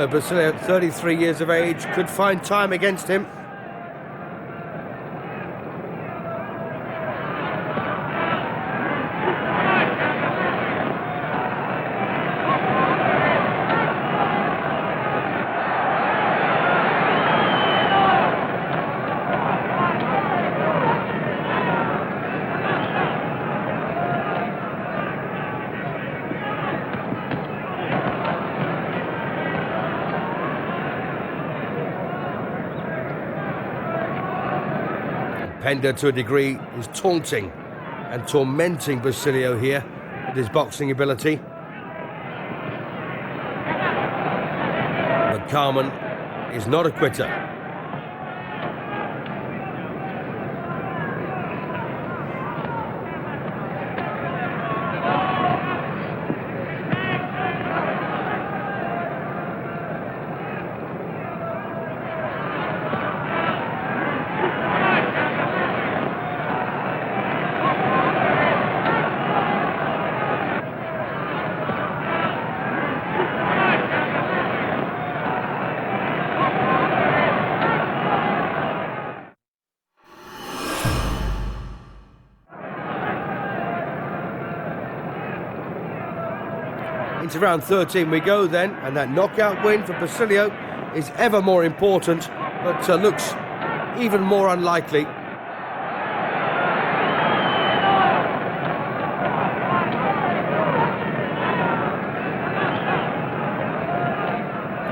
So Basilio, 33 years of age, could find time against him. Pender, to a degree, is taunting and tormenting Basilio here with his boxing ability. But Carmen is not a quitter. Into round 13 we go then, and that knockout win for Basilio is ever more important, but looks even more unlikely.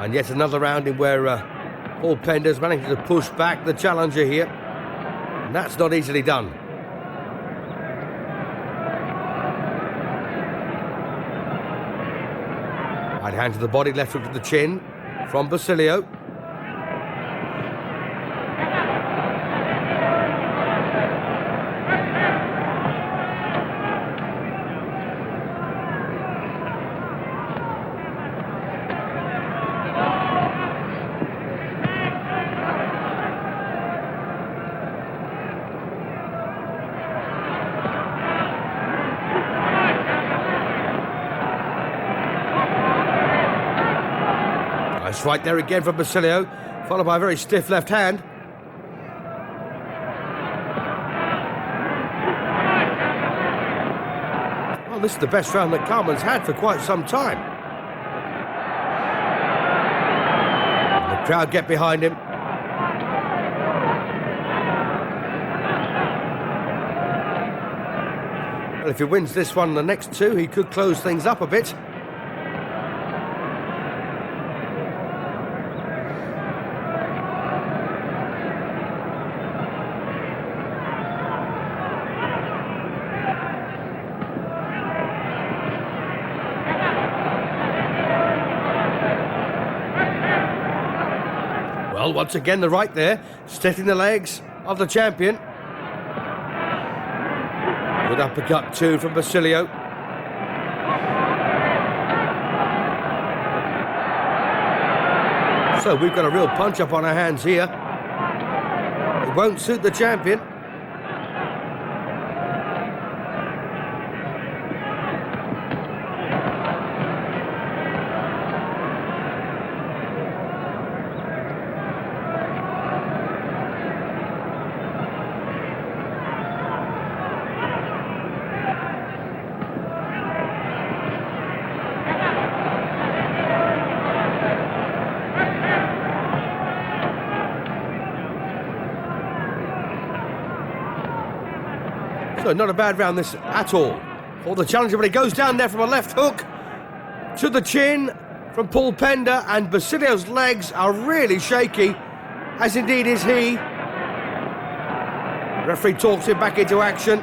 And yet another round in where Paul Pender's managed to push back the challenger here, and that's not easily done. Right hand to the body, left hook to the chin from Basilio. Nice right there again from Basilio, followed by a very stiff left hand. Well, this is the best round that Carmen's had for quite some time. The crowd get behind him. Well, if he wins this one and the next two, he could close things up a bit. Well, once again, the right there, steadying the legs of the champion. Good uppercut too from Basilio. So we've got a real punch up on our hands here. It won't suit the champion. So not a bad round this at all for the challenger, but he goes down there from a left hook to the chin from Paul Pender, and Basilio's legs are really shaky, as indeed is he. Referee talks him back into action.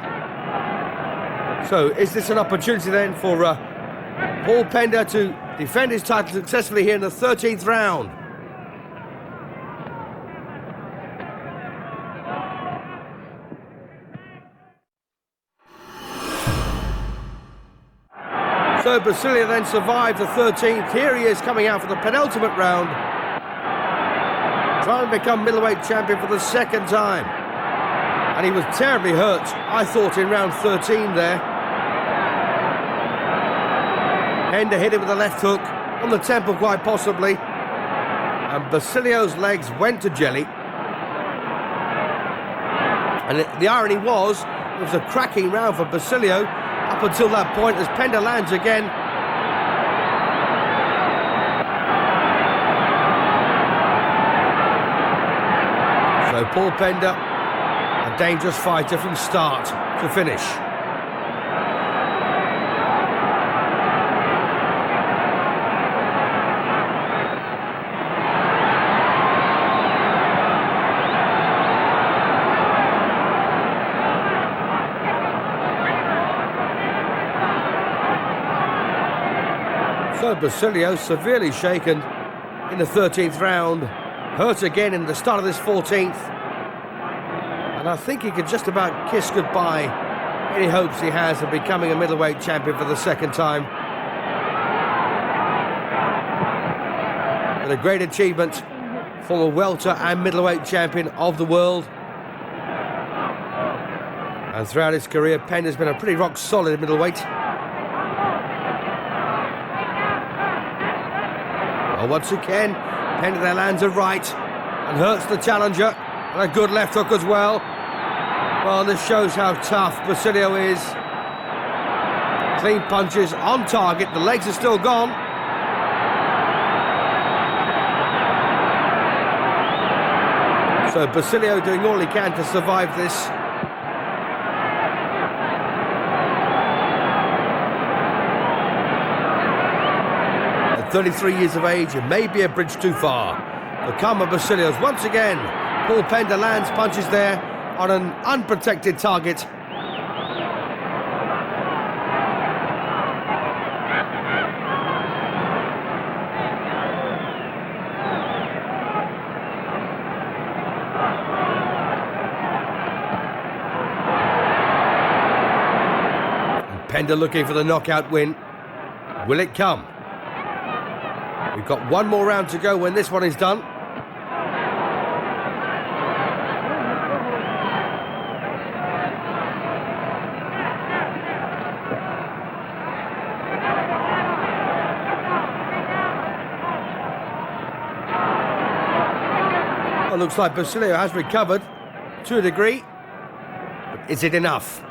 So is this an opportunity then for Paul Pender to defend his title successfully here in the 13th round? So Basilio then survived the 13th. Here he is coming out for the penultimate round, trying to become middleweight champion for the second time. And he was terribly hurt, I thought, in round 13 there. Pender hit him with a left hook, on the temple quite possibly. and Basilio's legs went to jelly. And the irony was, it was a cracking round for Basilio up until that point as Pender lands again. So Paul Pender, a dangerous fighter from start to finish. So Basilio severely shaken in the 13th round, hurt again in the start of this 14th, and I think he could just about kiss goodbye any hopes he has of becoming a middleweight champion for the second time. But a great achievement, former welter and middleweight champion of the world. And throughout his career, Pender's been a pretty rock solid middleweight. Oh, once again, Pender there lands a right and hurts the challenger, and a good left hook as well. Well, this shows how tough Basilio is. Clean punches on target, the legs are still gone. So Basilio doing all he can to survive this. At 33 years of age, it may be a bridge too far for Carmen Basilio's. Once again, Paul Pender lands punches there on an unprotected target. Pender looking for the knockout win. Will it come? We've got one more round to go when this one is done. Well, looks like Basilio has recovered to a degree. But is it enough?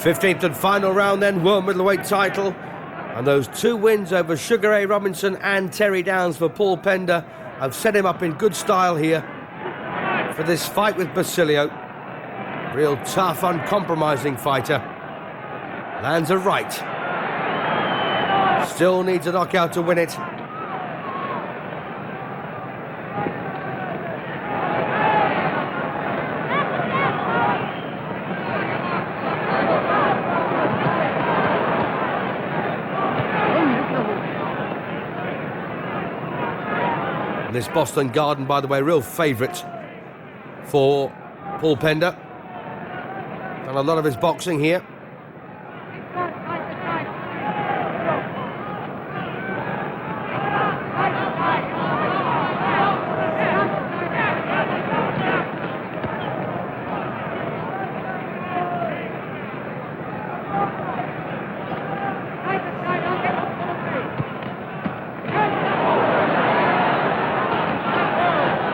'15th and final round then, world middleweight title. And those two wins over Sugar Ray Robinson and Terry Downs for Paul Pender have set him up in good style here for this fight with Basilio. Real tough, uncompromising fighter. Lands a right. Still needs a knockout to win it. This Boston Garden, by the way, real favourite for Paul Pender. Done a lot of his boxing here.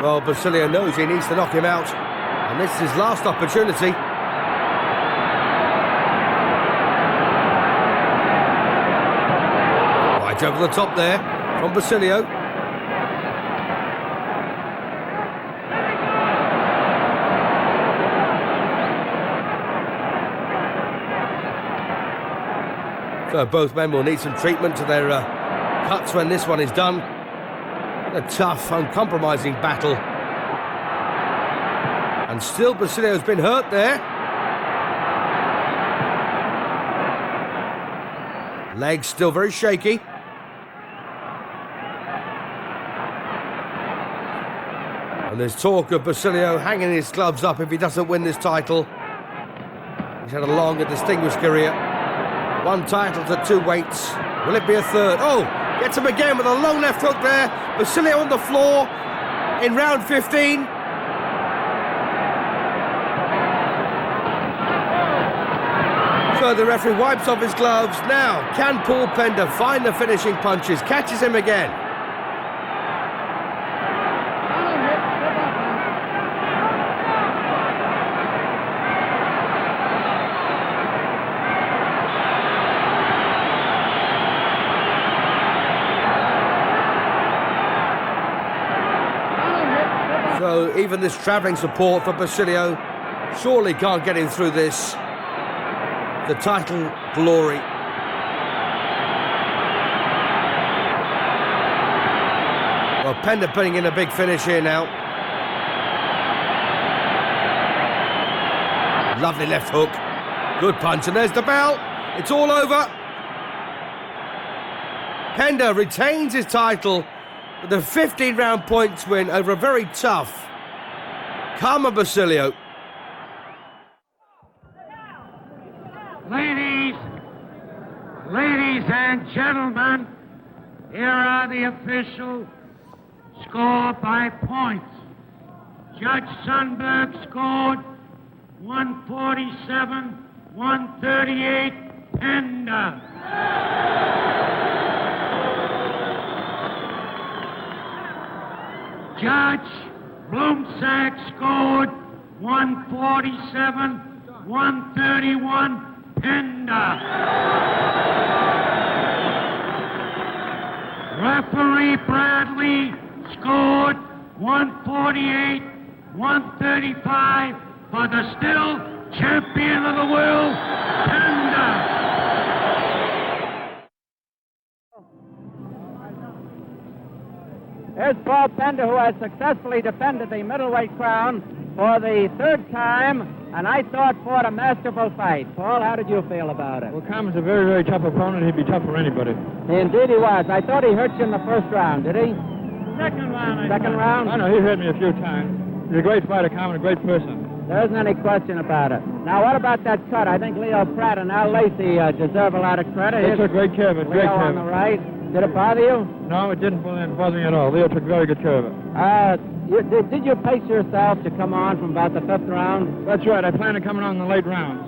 Well, Basilio knows he needs to knock him out, and this is his last opportunity. Right over the top there from Basilio. So both men will need some treatment to their cuts when this one is done. A tough, uncompromising battle. And still Basilio's been hurt there. Legs still very shaky. And there's talk of Basilio hanging his gloves up if he doesn't win this title. He's had a long and distinguished career. One title to two weights. Will it be a third? Oh, Gets him again with a long left hook there. Basilio on the floor in round 15. So the referee wipes off his gloves. Now, can Paul Pender find the finishing punches? Catches him again. So even this travelling support for Basilio surely can't get him through this. The title glory. Well, Pender putting in a big finish here now. Lovely left hook. Good punch, and there's the bell. It's all over. Pender retains his title with a 15-round points win over a very tough Carmen Basilio. Ladies and gentlemen, here are the official score by points. Judge Sundberg scored 147-138 Pender. Judge Blumsack scored 147-131 Pender. Referee Bradley scored 148-135 for the still champion of the world, Pender. Here's Paul Pender, who has successfully defended the middleweight crown for the third time, and I thought fought a masterful fight. Paul, how did you feel about it? Well, Carmen's a very, very tough opponent. He'd be tough for anybody. Indeed he was. I thought he hurt you in the first round, did he? Second round. Second round? I know, he hurt me a few times. He's a great fighter, Carmen, a great person. There isn't any question about it. Now, what about that cut? I think Leo Pratt and Al Lacey deserve a lot of credit. They took great care of it, great Leo care on of the it. right. Did it bother you? No, it didn't bother me at all. Leo took very good care of it. Did you pace yourself to come on from about the fifth round? That's right. I plan on coming on in the late rounds.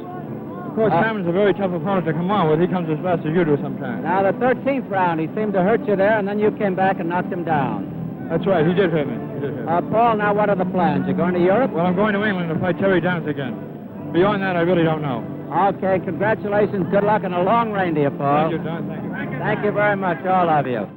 Of course, Carmen's a very tough opponent to come on with. He comes as fast as you do sometimes. Now, the 13th round, he seemed to hurt you there, and then you came back and knocked him down. That's right. He did hurt me. Paul, now what are the plans? You're going to Europe? Well, I'm going to England to fight Terry Downs again. Beyond that, I really don't know. Okay, congratulations. Good luck and a long reign to you, Paul. Thank you, Don. Thank you. Thank you very much, all of you.